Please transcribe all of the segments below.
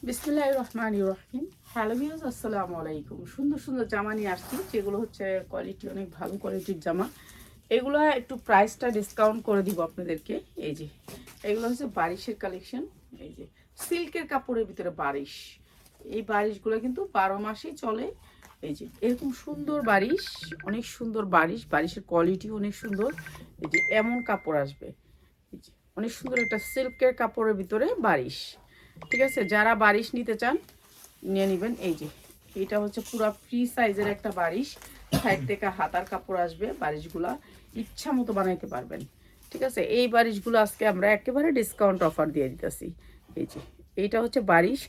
বিসমিল্লাহির রহমানির রহিম। Hello viewers, আসসালামু আলাইকুম। সুন্দর সুন্দর জামা নিয়ে আসছি, যেগুলো হচ্ছে কোয়ালিটি অনেক ভালো কোয়ালিটির জামা। এগুলো একটু প্রাইসটা ডিসকাউন্ট করে দিব আপনাদেরকে। এই যে এগুলো হচ্ছে বারিশের কালেকশন। এই যে সিল্কের কাপড়ের ভিতরে বারিশ, এই বারিশগুলো কিন্তু 12 মাসেই চলে। এই যে এরকম সুন্দর বারিশ, অনেক সুন্দর বারিশ, বারিশের কোয়ালিটি অনেক সুন্দর। এই যে এমন কাপড় আসবে, এই যে অনেক সুন্দর একটা সিল্কের কাপড়ের ভিতরে বারিশ। ঠিক আছে, যারা বারিশ নিতে চান নিয়ে নেবেন। এই যে এটা হচ্ছে পুরো ফ্রি সাইজের একটা বারিশ, সাইড থেকে হাতার কাপড় আসবে। বারিশগুলা ইচ্ছা মতো বানাইতে পারবেন। ঠিক আছে, এই বারিশগুলো আজকে আমরা একেবারে ডিসকাউন্ট অফার দিয়ে দিতেছি। এই যে এইটা হচ্ছে বারিশ,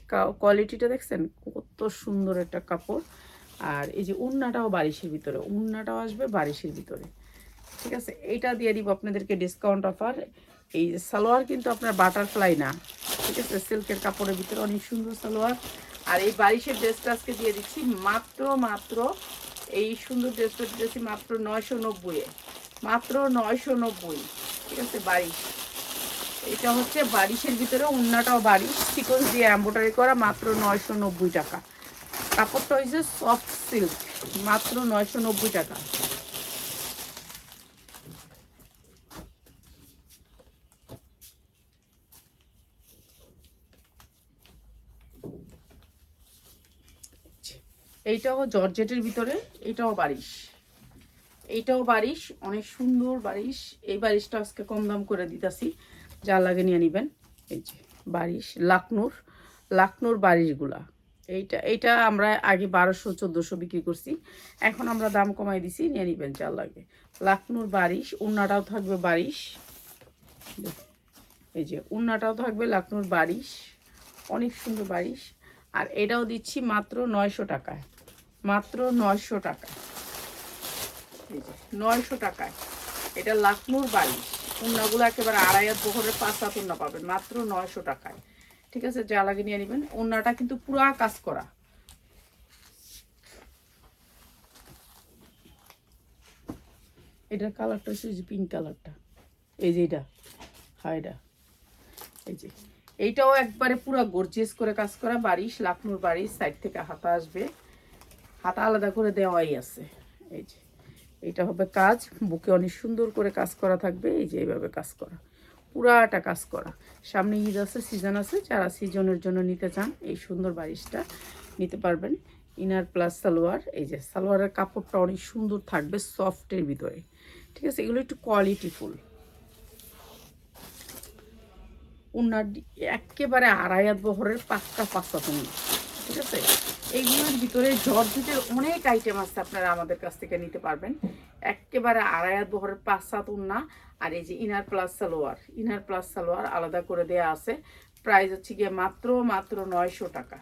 কোয়ালিটিটা দেখছেন কত সুন্দর একটা কাপড়। আর এই যে উন্নাটাও বারিশের ভিতরে, উন্নাটাও আসবে বারিশের ভিতরে। ঠিক আছে, এইটা দিয়ে দিব আপনাদেরকে ডিসকাউন্ট অফার। এই সালোয়ার কিন্তু আপনার বাটারফ্লাই না, ঠিক আছে, সিল্কের কাপড়ের ভিতরে অনেক সুন্দর সালোয়ার। আর এই বারিশের ড্রেসটা আজকে দিয়ে দিচ্ছি মাত্র এই সুন্দর ড্রেসটা দিতেছি মাত্র 990-এ, মাত্র 990। ঠিক আছে, বারিশ, এটা হচ্ছে বারিশের ভিতরে, উন্নাটাও বারিশ, সিকোয়েন্স দিয়ে এমব্রয়ডারি করা, মাত্র 990 টাকা। কাপড়টা হয়েছে সফট সিল্ক, মাত্র 990 টাকা। এইটাও জর্জেটের ভিতরে, এটাও বারিশ, এইটাও বারিশ, অনেক সুন্দর বারিশ। এই বারিশটা আজকে কম দাম করে দিতেছি, যা লাগে নিয়ে নেবেন। এই যে বারিশ, লাকনুর বারিশগুলা। এইটা আমরা আগে 1200-1400 বিক্রি করছি, এখন আমরা দাম কমাই দিছি, নিয়ে নেবেন যা লাগে। লাকনুর বারিশ, উন্নাটাও থাকবে বারিশ। এই যে উন্নাটাও থাকবে লাকনুর বারিশ, অনেক সুন্দর বারিশ। আর এটাও দিচ্ছি মাত্র 900 টাকায়, মাত্র 900 টাকায়। এই যে 900 টাকায় এটা লাকনুর বারিশ। উন্নাগুলো একেবারে আড়াইয়াত বহরের 5 হাত উন্না পাবেন মাত্র 900 টাকায়। ঠিক আছে, যা লাগে নিয়ে নেবেন। উন্নাটা কিন্তু পুরা কাজ করা। এটার কালারটা হচ্ছে পিঙ্ক কালারটা, এই যে এটা, হ্যাঁ এটা। এই যে এইটাও একবারে পুরো গর্জিয়াস করে কাজ করা বারিশ, লাকনুর বারিশ। সাইড থেকে হাতা আসবে, হাতা আলাদা করে দেওয়াই আছে। এই যে এটা হবে কাজ, বুকে অনেক সুন্দর করে কাজ করা থাকবে। এই যে এইভাবে কাজ করা, পুরাটা কাজ করা। সামনে ঈদ আছে, সিজন আছে, যারা সিজনের জন্য নিতে চান এই সুন্দর বারিশটা নিতে পারবেন। Inner plus salwar. এই যে সালোয়ারের কাপড়টা অনেক সুন্দর থাকবে, সফটের ভিতরে। ঠিক আছে, এগুলো একটু কোয়ালিটিফুল। উন্নার একেবারে আড়াইয়াত বহরের পাক্কা 5 হাত উন্না। ঠিক আছে, এইগুলোর ভিতরে জর্জেটের অনেক আইটেম আছে, আপনারা আমাদের কাছ থেকে নিতে পারবেন। একেবারে আড়াইয়াত বহরের 5 হাত উন্না। আর এই যে inner plus salwar, inner plus salwar আলাদা করে দেয়া আছে। প্রাইস হচ্ছে গিয়ে মাত্র 900 টাকা,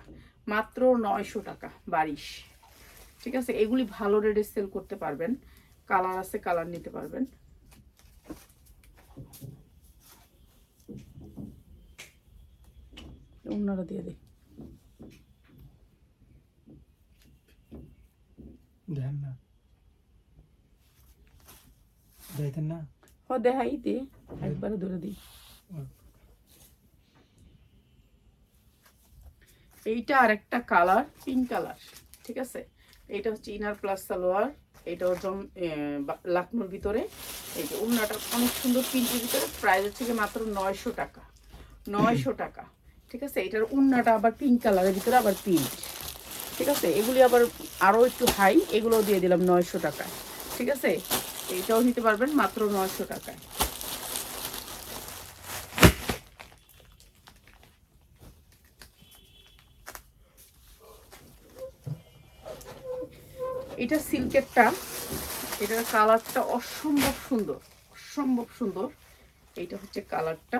মাত্র 900 টাকা বারিশ। ঠিক আছে, এগুলি ভালো রেটে সেল করতে পারবেন। কালার আছে, কালার নিতে পারবেন। উন্নাটা দিয়ে দিই, দেন না, যাইতেন না। ও দেখাই দে, একবারে ধরে দিই। এইটা আরেকটা কালার, পিঙ্ক কালার। ঠিক আছে, এইটা হচ্ছে ইনার প্লাস সালোয়ার, এটা হচ্ছে লাকনুর ভিতরে। এই যে উন্নাটা অনেক সুন্দর পিঙ্কের ভিতরে। প্রাইস হচ্ছে কি মাত্র 900 টাকা, 900 টাকা। ঠিক আছে, এটার উন্নাটা আবার পিঙ্ক কালারের ভিতরে, আবার পিঙ্ক। ঠিক আছে, এগুলি আবার আরও একটু হাই, এগুলো দিয়ে দিলাম 900 টাকায়। ঠিক আছে, এইটাও নিতে পারবেন মাত্র 900 টাকায়। এটা সিল্কেরটা, এটার কালারটা অসম্ভব সুন্দর, অসম্ভব সুন্দর। এইটা হচ্ছে কালারটা,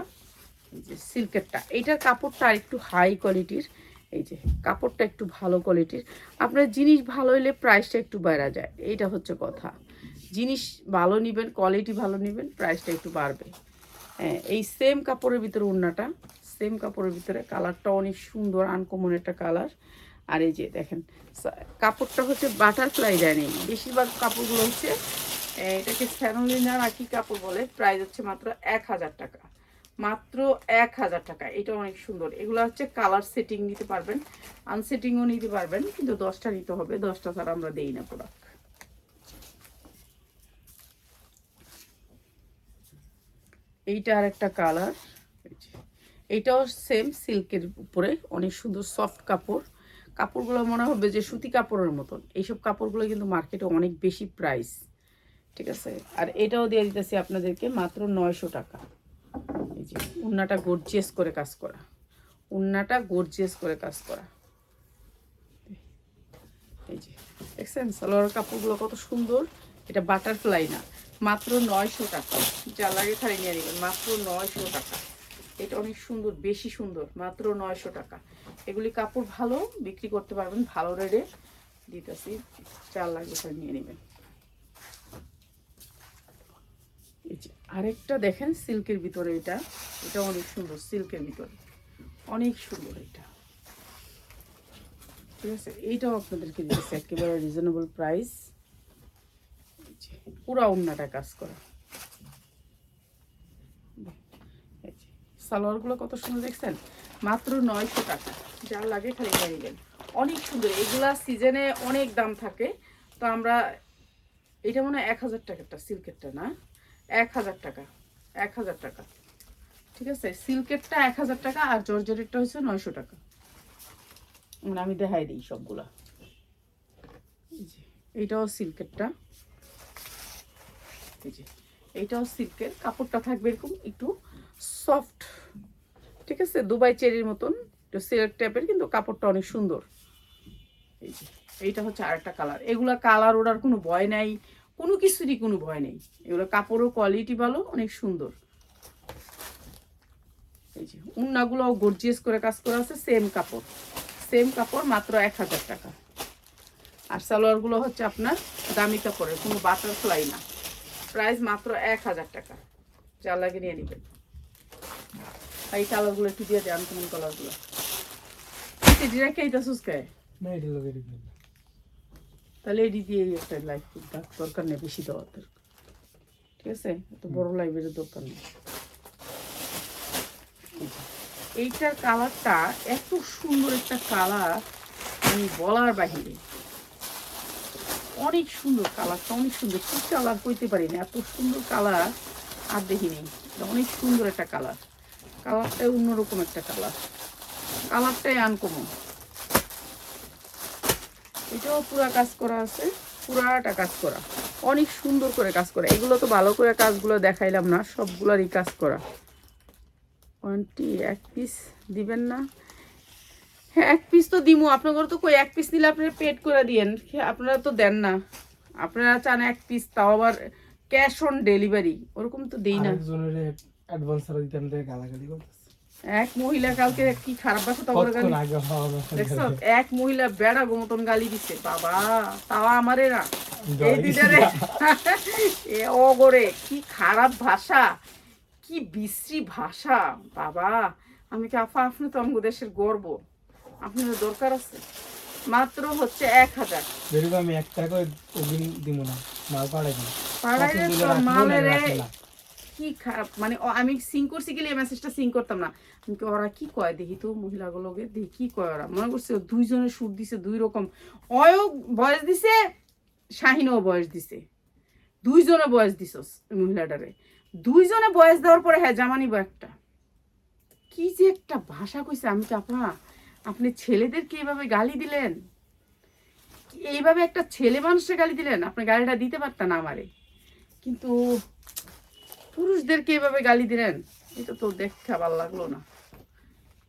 এই যে সিল্কেরটা। এইটার কাপড়টা আর একটু হাই কোয়ালিটির। এই যে কাপড়টা একটু ভালো কোয়ালিটির। আপনার জিনিস ভালো হলে প্রাইসটা একটু বেড়া যায়, এইটা হচ্ছে কথা। জিনিস ভালো নেবেন, কোয়ালিটি ভালো নেবেন, প্রাইসটা একটু বাড়বে। হ্যাঁ, এই সেম কাপড়ের ভিতরে ওড়নাটা, সেম কাপড়ের ভিতরে কালারটা অনেক সুন্দর, আনকমন একটা কালার। আর এই যে দেখেন কাপড়টা হচ্ছে বাটারফ্লাই দেয়নি, বেশিরভাগ কাপড়গুলো হচ্ছে এটাকে স্যানোলিনা আর কি কাপড় বলে। প্রাইস হচ্ছে মাত্র 1000 টাকা, মাত্র 1000 টাকা। এটা অনেক সুন্দর। এগুলো হচ্ছে কালার সেটিং নিতে পারবেন, আনসেটিংও নিতে পারবেন, কিন্তু 10টা নিতে হবে, 10টা ছাড়া আমরা দেই না প্রোডাক্ট। এইটা আর একটা কালার, এইটাও সেম সিল্কের উপরে, অনেক সুন্দর সফট কাপড়। কাপড়গুলো মনে হবে যে সুতি কাপড়ের মতন। এইসব কাপড়গুলো কিন্তু মার্কেটে অনেক বেশি প্রাইস, ঠিক আছে। আর এটাও দিয়ে দিতেছি আপনাদেরকে মাত্র 900 টাকা। এই যে উন্নাটা গর্জিয়াস করে কাজ করা, উন্নাটা গর্জিয়াস করে কাজ করা। এই যে দেখছেন সালোয়ার কাপড়গুলো কত সুন্দর। এটা বাটারফ্লাই না, মাত্র 900 টাকা। যা লাগে খালি নিয়ে নেবেন, মাত্র 900 টাকা। এটা অনেক সুন্দর, বেশি সুন্দর, মাত্র 900 টাকা। এগুলি কাপড় ভালো, বিক্রি করতে পারবেন ভালো রেটে দিতেছি। 4 লাগে খালি নিয়ে নেবেন। এই যে আরেকটা দেখেন সিল্কের ভিতরে, এটা এটা অনেক সুন্দর, সিল্কের ভিতরে অনেক সুন্দর। এটা ঠিক আছে, এইটাও আপনাদেরকে দিয়েছে একেবারে রিজনেবল প্রাইস। পুরা ওন্নাটা কাজ করা। সালোয়ারগুলো কত সুন্দর দেখছেন, মাত্র 900 টাকা। যার লাগে খালি নিয়ে নেবেন, অনেক সুন্দর। এগুলা সিজনে অনেক দাম থাকে, তো আমরা এটা মনে হয় 1000 টাকারটা, সিল্কেরটা না, 1000 টাকা, 1000 টাকা, ঠিক আছে। সিল্কেরটা 1000 টাকা, আর জর্জেটেরটা হচ্ছে 900 টাকা। মানে আমি দেখাই দিই সবগুলা। এইটাও সিল্কেরটা, এই যে এইটাও সিল্কের। কাপড়টা থাকবে এরকম একটু সফট, ঠিক আছে, দুবাই চেরির মতন, একটু সিল্ক টাইপের, কিন্তু কাপড়টা অনেক সুন্দর। এই যে এইটা হচ্ছে আরেকটা কালার। এগুলা কালার ওড়ার কোনো ভয় নাই, কোনো কিছুরই কোনো ভয় নেই। এগুলো কাপড়ও কোয়ালিটি ভালো, অনেক সুন্দর। এই যে উন্নাগুলোও গর্জিয়াস করে কাজ করা আছে, সেম কাপড়, সেম কাপড়, মাত্র 1000 টাকা। আর সালোয়ারগুলো হচ্ছে আপনার দামি কাপড়ের, কোনো বাটারফ্লাই না। প্রাইস মাত্র 1000 টাকা। যা লাগে নিয়ে নেবেন। এই কালারগুলো একটু দিয়ে দেন, কোন কালারগুলো ডিরেক্ট খাইতেছিস কে? না এটা লগে দিবেন। তাহলে এডি দিয়ে একটা লাইভ দরকার নেই, বেশি দেওয়ার দরকার, ঠিক আছে। এত বড় লাইভের দরকার নেই। এইটার কালারটা এত সুন্দর একটা কালার, আমি বলার বাহিরে। অনেক সুন্দর কালারটা, অনেক সুন্দর। কি কালার কইতে পারি না, এত সুন্দর কালার আর দেখিনি। অনেক সুন্দর একটা কালার, কালারটাই অন্যরকম একটা কালার, কালারটাই আনকমন। এটাও পুরা কাজ করা আছে, পুরাটা কাজ করা, অনেক সুন্দর করে কাজ করা। এগুলো তো ভালো করে কাজগুলো দেখাইলাম না, সবগুলোরই কাজ করা। ওয়ানটি এক পিস দিবেন না? হ্যাঁ এক পিস তো দিমু, আপনাদের তো কই এক পিস নিলে আপনারা পেড করে দিয়েন, আপনারা তো দেন না। আপনারা চান এক পিস, তাও আবার ক্যাশ অন ডেলিভারি, ওরকম তো দেই না। আরেকজনের অ্যাডভান্স আর দিতে আমাদের গালাগালি করতেছে। এক মহিলা কালকে কি খারাপ ভাষা তো গালি দেখছো, এক মহিলা বেড়া মতন গালি দিছে বাবা, তাও আমারে না, এই দিদারে এ অগরে কি খারাপ ভাষা, কি বিশ্রী ভাষা বাবা। আমি কি আপা, আপনি তো আমাদের দেশের গর্ব, আপনাদের দরকার আছে। মাত্র হচ্ছে 1000। যেরকম আমি একটা করে ওদিন দিব না, মাল পাড়াই দিন পাড়াইলে তো মালেরে কি খারাপ। মানে আমি সিং করছি গেলে মেসেজটা সিং করতাম না। আমি কি ওরা কি কয় দেখি তো, মহিলাগুলোকে দেখি কি কয়। ওরা মনে করছে দুইজনের সুর দিছে দুই রকম, অয়ও বয়স দিছে, শাহিনও বয়স দিছে, দুইজনে বয়স দিছ মহিলাটারে। দুইজনে বয়স দেওয়ার পরে হ্যাঁ জামা নিব একটা। কি যে একটা ভাষা কইছে। আমি তো আপনি ছেলেদেরকে এইভাবে গালি দিলেন, এইভাবে একটা ছেলে মানুষের গালি দিলেন। আপনি গালিটা দিতে পারতেন আমারে, কিন্তু পুরুষদেরকে এভাবে গালি দিলেন, এটা তো দেখতে ভালো লাগলো না।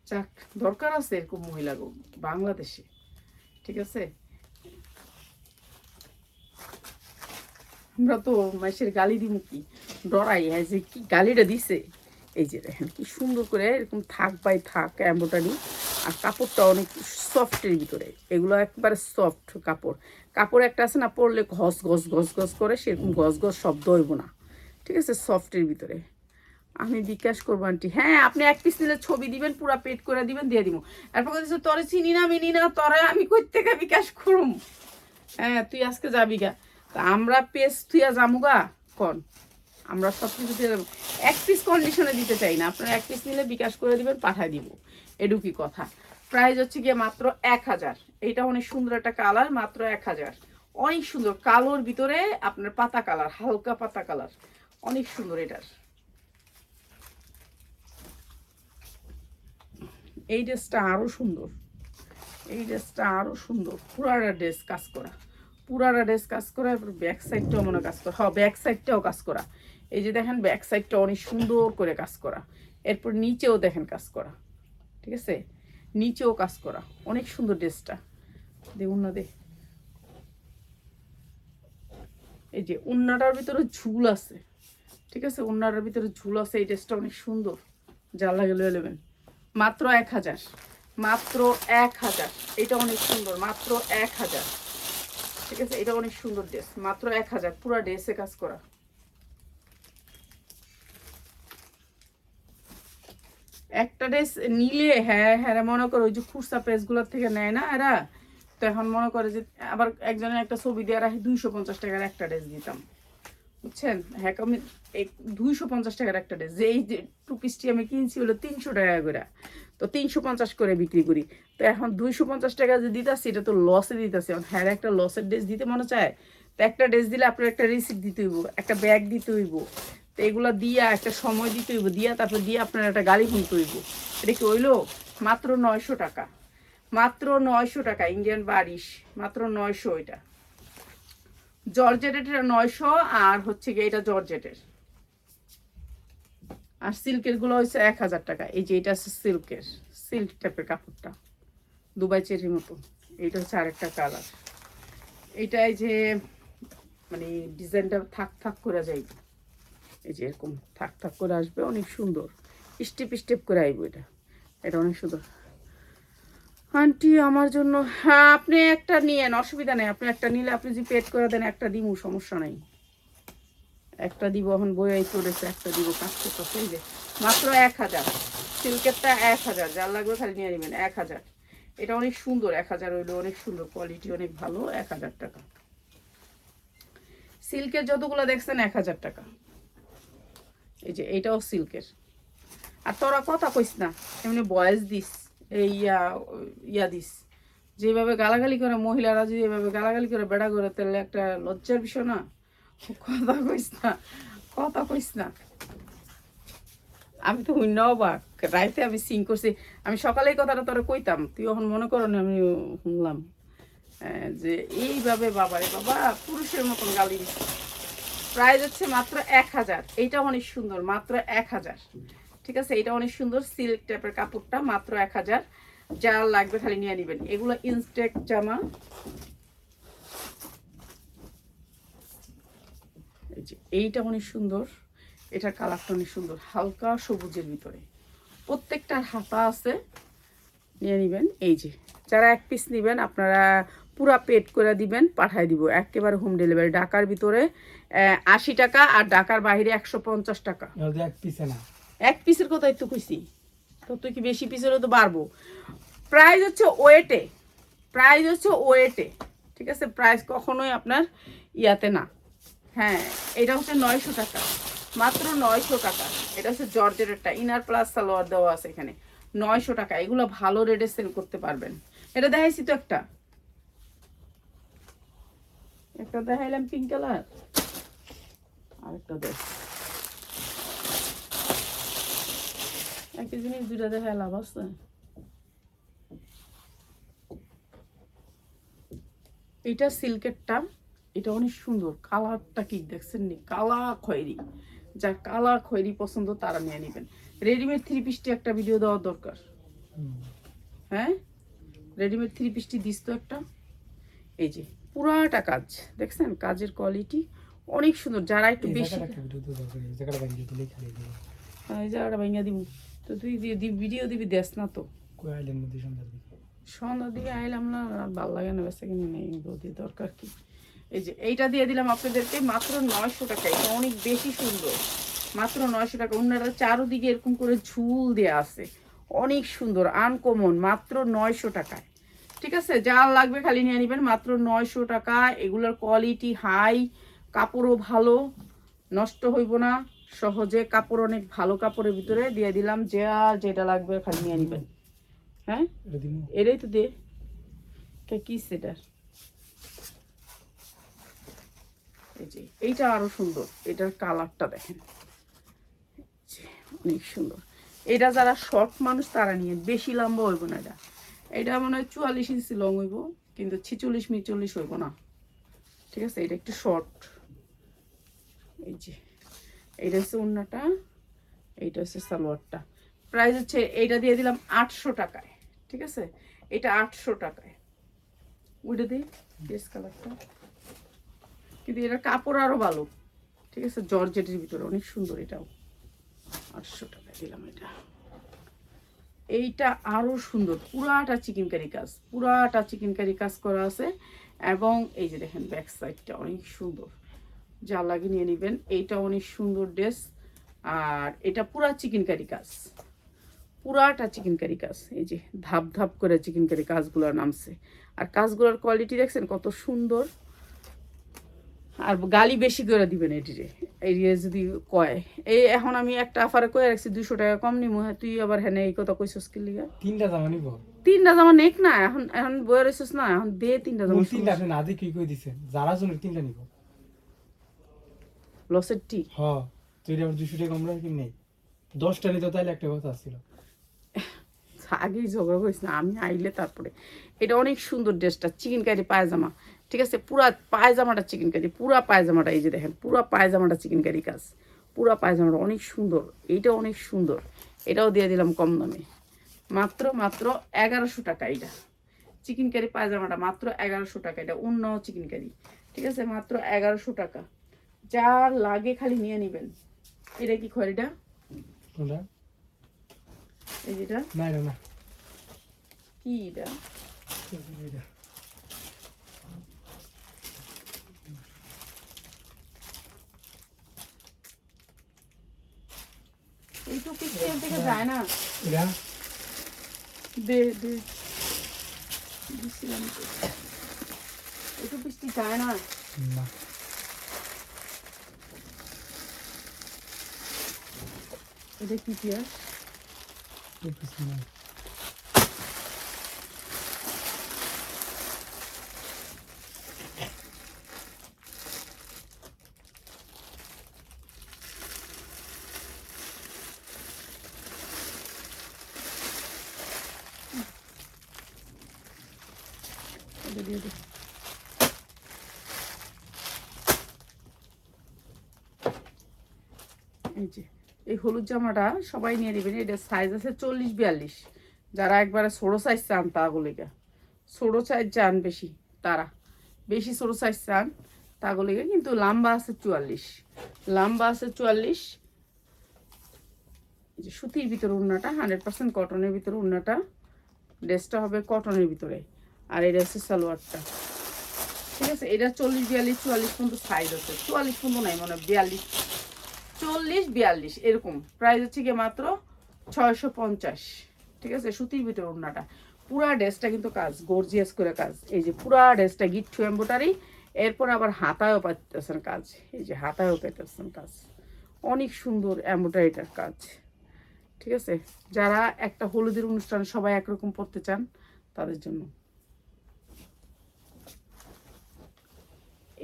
যাক, দরকার আছে এরকম মহিলা বাংলাদেশে, ঠিক আছে। আমরা তো মাসের গালি দিব কি ডরাই, হ্যাঁ যে কি গালিটা দিছে। এই যে দেখেন কি সুন্দর করে এরকম থাক বাই থাক এমব্রয়ডারি, আর কাপড়টা অনেক সফটের ভিতরে। এগুলো একবারে সফট কাপড়। কাপড় একটা আছে না, পরলে ঘস ঘস ঘস ঘস করে, সেরকম ঘস ঘস শব্দ হইব না, ঠিক আছে, সফটের ভিতরে। আমি বিকাশ করবো আন্টি। হ্যাঁ আপনি এক পিস নিলে ছবি দিবেন, পুরা পেড করে দিবেন, দিয়ে দিব। এরপর বলছে তোরে চিনি না মিনি না, তোরে আমি কই থেকে বিকাশ করুম। হ্যাঁ তুই আজকে যাবি গা, তা আমরা পেজ তুই যামুগা কন, আমরা সব কিছু এক পিস কন্ডিশনে দিতে চাই না, আপনারা এক পিস নিলে বিকাশ করে দিবেন, পাঠায় দিব, এডুকি কথা। প্রাইস হচ্ছে গিয়ে মাত্র 1000। এইটা অনেক সুন্দর একটা কালার, মাত্র 1000। অনেক সুন্দর কালোর ভিতরে আপনার পাতা কালার, হালকা পাতা কালার, অনেক সুন্দর। এটার এই ড্রেসটা আরো সুন্দর, এই ড্রেসটা আরো সুন্দর, পুরাটা ড্রেস কাজ করা, পুরাটা ড্রেস কাজ করা, এরপর ব্যাক সাইডটাও মনে কাজ করা, হ্যাঁ ব্যাক সাইডটাও কাজ করা। এই যে দেখেন ব্যাক সাইডটা অনেক সুন্দর করে কাজ করা, এরপর নিচেও দেখেন কাজ করা, ঠিক আছে, নিচেও কাজ করা, অনেক সুন্দর ড্রেসটা। দেখুন না, দে এই যে উন্নাটার ভিতরে ঝুল আছে, ঠিক আছে, উন্নাটার ভিতরে ঝুল আছে। এই ড্রেসটা অনেক সুন্দর, যা লাগে লয়ে নেবেন, মাত্র 1000, মাত্র 1000। এটা অনেক সুন্দর, মাত্র 1000, ঠিক আছে, এটা অনেক সুন্দর ড্রেস, মাত্র 1000, পুরো ড্রেসে কাজ করা। একটা ড্রেস নিলে হ্যাঁ হ্যাঁ মনে করো ওই যে খুচরা পেজগুলোর থেকে নেয় না এরা, তো এখন মনে করে যে আবার একজনের একটা ছবি দিয়ে রাখি 250 টাকার একটা ড্রেস দিতাম, বুঝছেন, হ্যাঁ আমি 250 টাকার একটা ড্রেস, যে এই যে টু পিসটি আমি কিনছি হলো 300 টাকা করে, তো 350 করে বিক্রি করি, তো এখন 250 টাকা যে দিতেছি এটা তো লসে দিতেছি। এখন হ্যাঁ একটা লসের ড্রেস দিতে মনে চায়, তো একটা ড্রেস দিলে আপনার একটা রিসিপ্ট দিতে হইব, একটা ব্যাগ দিতে হইব, তো এগুলো দিয়া একটা সময় দিতে হইব, দিয়া তারপর দিয়ে আপনার একটা গাড়ি কিনতে হইব। এটা কি হইলো? মাত্র 900 টাকা, মাত্র 900 টাকা, ইন্ডিয়ান বারিশ, মাত্র 900। এটা জর্জেটের 900, আর হচ্ছে গিয়ে এটা জর্জেটের, আর সিল্কের গুলো হচ্ছে 1000 টাকা। এই যে এটা হচ্ছে সিল্কের, সিল্ক টাইপের কাপড়টা, দুবাই চেরির মতো। এইটা হচ্ছে আরেকটা কালার, এটা এই যে মানে ডিজাইনটা থাক থাক করে যাই, এই যে এরকম থাক থাক করে আসবে, অনেক সুন্দর, স্টেপ স্টেপ করে আইব। এটা এটা অনেক সুন্দর। আন্টি আমার জন্য, হ্যাঁ আপনি একটা নিয়েন, অসুবিধা নেই, আপনি একটা নিলে আপনি যদি পেড করে দেন একটা দিমু, সমস্যা নাই, একটা দিব। এখন বই করেছে, একটা দিব, কাজ করতেছে। এই যে মাত্র 1000, সিল্কেরটা 1000, যার লাগবে খালি নিয়ে নেবেন, 1000। এটা অনেক সুন্দর, 1000 হইলো, অনেক সুন্দর কোয়ালিটি, অনেক ভালো, 1000 টাকা। সিল্কের যতগুলো দেখছেন 1000 টাকা। এই যে এইটাও সিল্কের। আর তোরা কথা কইস না, এমনি বয়স দিস, এই ইয়া দিস, যেভাবে গালাগালি করে মহিলারা, যদি এভাবে গালাগালি করে বেড়া করে, তাহলে একটা লজ্জার বিষয় না? কথা কইস না, কথা কইস না। আমি তো হইন অবাক, রাইতে আমি সিং করছি, আমি সকালে এই কথাটা তোরা কইতাম, তুই এখন মনে করো না আমি শুনলাম যে এইভাবে বাবারে বাবা পুরুষের মতন গালি দিচ্ছে। প্রাইস হচ্ছে মাত্র 1000। এইটা অনেক সুন্দর, মাত্র 1000, ঠিক আছে, এটা অনেক সুন্দর সিল্ক টাইপের কাপড়টা, মাত্র 1000। যার লাগবে খালি নিয়ে নেবেন। এগুলো ইনস্টেক জামা, এই যে এইটা অনেক সুন্দর, এটার কালারটা অনেক সুন্দর, হালকা সবুজের ভিতরে, প্রত্যেকটার হাতা আছে, নিয়ে নেবেন। এই যে যারা এক পিস নেবেন আপনারা পুরা পেড করে দিবেন, পাঠাই দিব একেবারে হোম ডেলিভারি। ঢাকার ভিতরে 80 টাকা, আর ঢাকার বাইরে 150 টাকা। এক পিসে না, এক পিসের কথাই তো কইছি, তো তুই কি বেশি পিসেরও তো বাড়বো। প্রাইস হচ্ছে ওয়েটে, প্রাইস হচ্ছে ওয়েটে, ঠিক আছে, প্রাইস কখনোই আপনার ইয়াতে না। হ্যাঁ এটা হচ্ছে 900 টাকা, মাত্র 900 টাকা। এটা হচ্ছে জর্জেটেরটা, ইনার প্লাস সালোয়ার দেওয়া আছে এখানে, 900 টাকা। এগুলো ভালো রেটে সেল করতে পারবেন। এটা দেখাইছি তো, একটা একটা দেখাইলাম পিঙ্ক কালার, আরেকটা দেখ, একই জিনিস দুইটা দেখায় লাভ আছে। এটা সিল্কেরটা, এটা অনেক সুন্দর, কালারটা কি দেখছেন নি, কালা খয়েরি, যার কালা খয়েরি পছন্দ তারা নিয়ে নেবেন। রেডিমেড 3 পিসটি একটা ভিডিও দেওয়া দরকার, হ্যাঁ রেডিমেড 3 পিসটি দিস তো একটা। এই যে পুরাটা কাজ দেখছেন, কাজের কোয়ালিটি অনেক সুন্দর। যারা একটু বেশি, এই জায়গাটা ভাঙিয়া দিব, তো তুই ভিডিও দিবি, দেখ না তো সন্ধ্যার দিকে আইলাম না, আর ভালো লাগে না, বেসে কিনে নেই বৌদি, দরকার কি। এই যে এইটা দিয়ে দিলাম আপনাদেরকে মাত্র 900 টাকা। এটা অনেক বেশি সুন্দর, মাত্র 900 টাকা। ওনারা চারোদিকে এরকম করে ঝুল দেওয়া আছে, অনেক সুন্দর, আনকমন, মাত্র 900 টাকায়, ঠিক আছে। যার লাগবে খালি নিয়ে নেবেন, মাত্র 900 টাকা। এগুলোর কোয়ালিটি হাই, কাপড়ও ভালো, নষ্ট হইব না সহজে, কাপড় অনেক ভালো কাপড়ের ভিতরে দিয়ে দিলাম, যে আর যেটা লাগবে খালি নিয়ে নিবেন। হ্যাঁ এটা দিমু এটাই তো দে, কি সেটা, এই যে এইটা আরো সুন্দর, এটার কালারটা দেখেন অনেক সুন্দর। এটা যারা শর্ট মানুষ তারা নিয়ে, বেশি লম্বা হইব না। এটা মনে হয় 44 ইঞ্চি লং হইব, কিন্তু 46-45 হইব না, ঠিক আছে। এটা একটু শর্ট। এই যে এইটা হচ্ছে ওড়নাটা, এইটা হচ্ছে সালোয়ারটা। প্রাইস হচ্ছে এইটা দিয়ে দিলাম 800 টাকায়, ঠিক আছে। এটা 800 টাকায়। ওইটা দিই বেস কালারটা, কিন্তু এটা কাপড় আরো ভালো, ঠিক আছে, জর্জেটের ভিতরে অনেক সুন্দর। এটাও 800 টাকায় দিলাম। এটা এইটা আরো সুন্দর, পুরাটা চিকেনকারি কাজ, পুরাটা চিকেনকারি কাজ করা আছে। এবং এই যে দেখেন ব্যাক সাইডটা অনেক সুন্দর, যা লাগে নিয়ে নেবেন। এইটা অনেক সুন্দর ড্রেস, আর এটা পুরা চিকেনকারি কাজ, পুরাটা চিকেনকারি কাজ। এই যে ধাপ ধাপ করে চিকেনকারি কাজগুলো নামছে, আর কাজগুলোর কোয়ালিটি দেখছেন কত সুন্দর। আর গালি বেশি করে দিবেন এটিরে, এই যদি কয় এই এখন আমি একটা অফারে কয়ে রাখছি 200 টাকা কম নিমু, হ্যাঁ তুই আবার হ্যাঁ এই কথা কইছস কি লিগা? 3টা জামা নিব, 3টা জামা নেক না, এখন এখন বয়ে রইছস না, এখন দে 3টা জামা। 3টা আপনি না দিয়ে কি কই দিছেন, যারা জন্য 3টা নিব। লসের টি হ্যাঁ তুই আবার 200 টাকা কম রাখি নেই, 10টা নিতে তাইলে একটা কথা ছিল। আগেই ঝগড়া করিস না, আমি আইলে তারপরে। এটা অনেক সুন্দর ড্রেসটা, চিকেনকারি পায়জামা, ঠিক আছে। পুরা পায়জামাটা চিকেনকারি, পুরা পায়জামাটা এই যে দেখেন, পুরা পায়জামাটা চিকেনকারি কাজ, পুরা পায়জামাটা অনেক সুন্দর। এইটা অনেক সুন্দর, এটাও দিয়ে দিলাম কম দামে, মাত্র মাত্র 1100 টাকা। এইটা চিকেনকারি পায়জামাটা মাত্র 1100 টাকা। এটা অন্য চিকেনকারি, ঠিক আছে, মাত্র 1100 টাকা। যার লাগে খালি নিয়ে নেবেন। এটা কি খড়িটা, কোনটা? এই যেটা না এটা না, কি এটা, এটা এই তো পিছন থেকে যায় না, এটা দে দে দিছিলাম তো, এই তো বৃষ্টি যায় না। না এটা কি পেঁয়াজ, এই পিছনে না। এটা দিয়ে দে। এই যে এই হলুদ জামাটা সবাই নিয়ে নেবেন, এটা সাইজ আছে 40-42। যারা একবারে ছোটো সাইজ চান তাগুলিকে, ছোটো সাইজ চান বেশি তারা, বেশি ছোটো সাইজ চান তাগুলিকে, কিন্তু লম্বা আছে 44, লম্বা আছে 44। এই যে সুতির ভিতরে ওড়নাটা, 100% কটনের ভিতরে ওড়নাটা, ড্রেসটা হবে কটনের ভিতরে। আর এটা হচ্ছে সালোয়ারটা, ঠিক আছে। এটা 40-42-44 পর্যন্ত সাইজ আছে, 44 পর্যন্ত নাই মনে হয়, 42, 40-42 এরকম। প্রাইস হচ্ছে গিয়ে মাত্র 650, ঠিক আছে। সুতির ভিতরে ওড়নাটা, পুরা ড্রেসটা কিন্তু কাজ, গর্জিয়াস করে কাজ। এই যে পুরা ড্রেসটা গিট্টু এমব্রয়ডারি, এরপর আবার হাতায়ও পাইতেছেন কাজ, এই যে হাতায়ও পাইতেছেন কাজ, অনেক সুন্দর এমব্রয়ডারিটার কাজ, ঠিক আছে। যারা একটা হলুদের অনুষ্ঠান সবাই একরকম পড়তে চান তাদের জন্য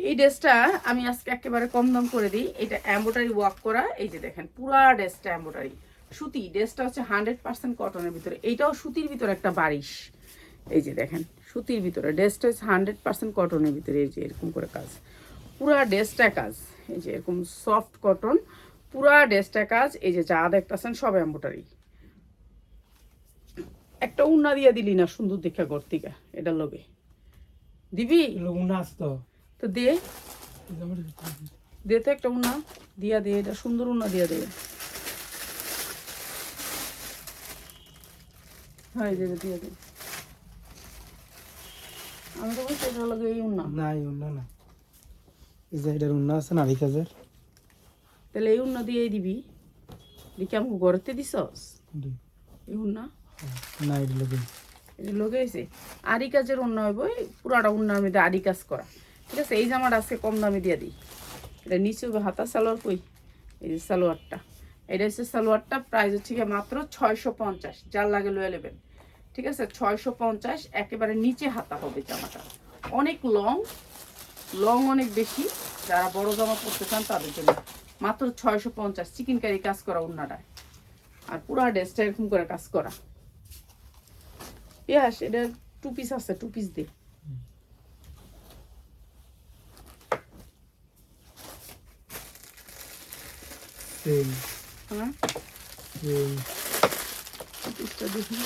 এই ড্রেসটা আমি আজকে একেবারে কম দাম করে দিই। এটা এমব্রয়ডারি ওয়ার্ক করা, এই যে দেখেন পুরা ড্রেসটা এমব্রয়ডারি সুতি। ড্রেসটা হচ্ছে 100% কটনের ভিতরে, এইটাও সুতির ভিতরে একটা বারিশ, এই যে দেখেন সুতির ভিতরে। ড্রেসটা হচ্ছে 100% কটনের ভিতরে, এই যে এরকম করে কাজ, পুরা ড্রেসটা কাজ, এই যে এরকম সফট কটন, পুরা ড্রেসটা কাজ। এই যে যা দেখতেছেন সব এমব্রয়ডারি। একটা উন্না দিয়ে দিলি না সুন্দর দেখা গর্তিকা, এটা লোভে দিবি লোক না আসতো তো দে, দে তো একটা উন্না দিয়া দে, এটা সুন্দর উন্না দিয়া দে। হ্যাঁ দে দিয়ে দে, আমি তো বলছি এটা লাগে এই উন্না, না এই উন্না না, এই যে এটার উন্না আছে না এই কাজের, তাহলে এই উন্না দিয়েই দিবি। দেখি আমাকে ঘরেতে দিছস এই উন্না, না এটা লোকে এটা লোকে এসে আরি কাজের উন্না হইব, পুরাটা উন্নার মধ্যে আরি কাজ করা, ঠিক আছে। এই জামাটা আজকে কম দামে দিয়ে দিই, এটা নিচে হাতা সালোয়ার কই, এই যে সালোয়ারটা, এটা হচ্ছে সালোয়ারটা, প্রাইস হচ্ছে গিয়ে মাত্র 650, যার লাগে লয়ে নেবেন। ঠিক আছে, 650, একেবারে নিচে হাতা হবে জামাটা, অনেক লং অনেক বেশি, যারা বড় জামা পরতে চান তাদের জন্য মাত্র 650। চিকেন কারি কাজ করা ওড়নাটায়, আর পুরো ড্রেসটা এরকম করে কাজ করা। ইয়াস, এটা 2 পিস আছে, 2 পিস দিয়ে সেম হ্যাঁ, সেম 2 পিসটা দেখি,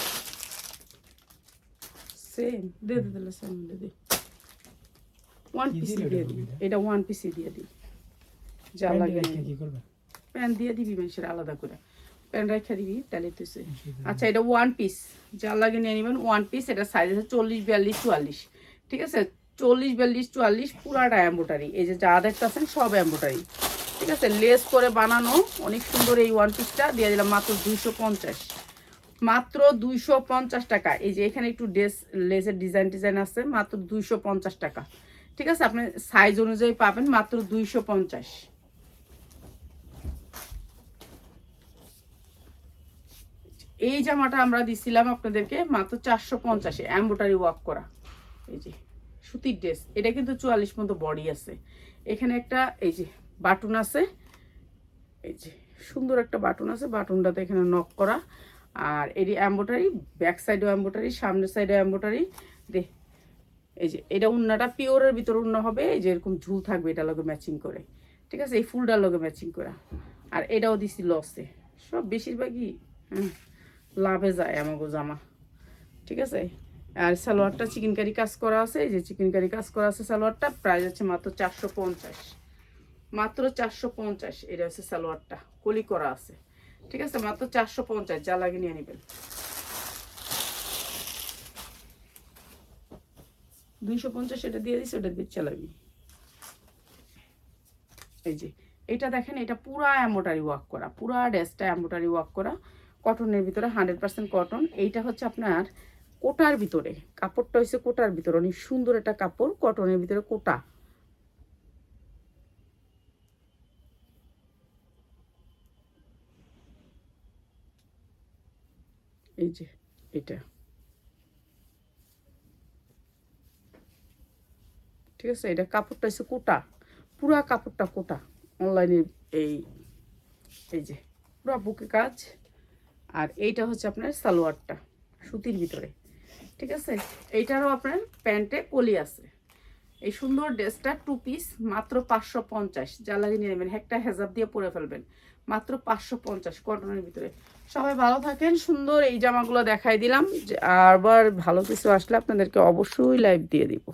সেম দে দে দিলে, সেম দে 1 কি পিস দিলে দিয়ে ওটা দিই, বলবি? এটা 1 পিসই দিয়ে দিই, যা লাগে কি করবে? প্যান দিয়ে দিবি মানুষের আলাদা করে, প্যান রেখে দিবি তাহলে তো সে। আচ্ছা, এটা 1 পিস, যা লাগে নিয়ে নেবেন 1 পিস। এটা সাইজ আছে 40, 42, 44। ঠিক আছে, 40, 42, 44 পুরাটা এম্বোটারি, এই যে যা দেখতেছেন সব এম্বোটারি। ঠিক আছে, লেস করে বানানো, অনেক সুন্দর। এই 1 পিসটা দিয়ে দিলাম মাত্র 250, মাত্র 250 টাকা। এই যে এখানে একটু লেসের ডিজাইন আছে, মাত্র 250 টাকা। ঠিক আছে, আপনি সাইজ অনুযায়ী পাবেন মাত্র 250। এই জামাটা আমরা দিছিলাম আপনাদেরকে মাত্র 450, এমব্রয়ডারি ওয়ার্ক করা, এই যে সুতির ড্রেস। এটা কিন্তু 44 মতো বডি আছে, এখানে একটা এই যে বাটন আছে, এই যে সুন্দর একটা বাটন আছে, বাটনটাতে এখানে নক করা। আর এটি এমব্রয়ডারি, ব্যাক সাইডেও এমব্রয়ডারি, সামনের সাইডেও এমব্রয়ডারি। দে এই যে এটা উন্নাটা পিওরের ভিতরে উন্না হবে, এই যে এরকম ঝুল থাকবে, এটা লগে ম্যাচিং করে। ঠিক আছে, এই ফুলটার লগে ম্যাচিং করা। আর এটাও দিছি লসে, সব বেশিরভাগই লাভে যায় আমাগো জামা। ঠিক আছে, আর সালোয়ারটা চিকেন কারি কাজ করা আছে, এই যে চিকেন কারি কাজ করা আছে সালোয়ারটা, প্রাইস আছে মাত্র 450, মাত্র 450। এটা হচ্ছে সালোয়ারটা, কলি করা আছে। ঠিক আছে, মাত্র 450, যা লাগে নিয়ে নেবেন। 250 এটা দিয়ে দিছি, ওটা দিয়ে চালাবি। এই যে এটা দেখেন, এটা পুরা এমব্রয়ডারি ওয়ার্ক করা, পুরা ড্রেসটা এমব্রয়ডারি ওয়ার্ক করা, কটনের ভিতরে, 100% কটন। এইটা হচ্ছে আপনার কোটার ভিতরে, কাপড়টা হচ্ছে কোটার ভিতরে, অনেক সুন্দর একটা কাপড়, কটনের ভিতরে কোটা। এই যে এটা, ঠিক আছে, এটা কাপড়টা হচ্ছে কোটা, পুরা কাপড়টা কোটা। অনলাইনে এই এই যে পুরা বুকে কাজ। আর এইটা হচ্ছে আপনার সালোয়ারটা সুতির ভিতরে। ঠিক আছে, এইটারও আপনার প্যান্টে কলি আছে। এই সুন্দর ড্রেসটা 2 পিস, মাত্র 550, যা লাগে নিয়ে নেবেন, একটা হেজাব দিয়ে পরে ফেলবেন, মাত্র 550 কটনের ভিতরে। সবাই ভালো থাকেন, সুন্দর এই জামাগুলো দেখাই দিলাম, আবার ভালো কিছু আসলে আপনাদেরকে অবশ্যই লাইভ দিয়ে দিব।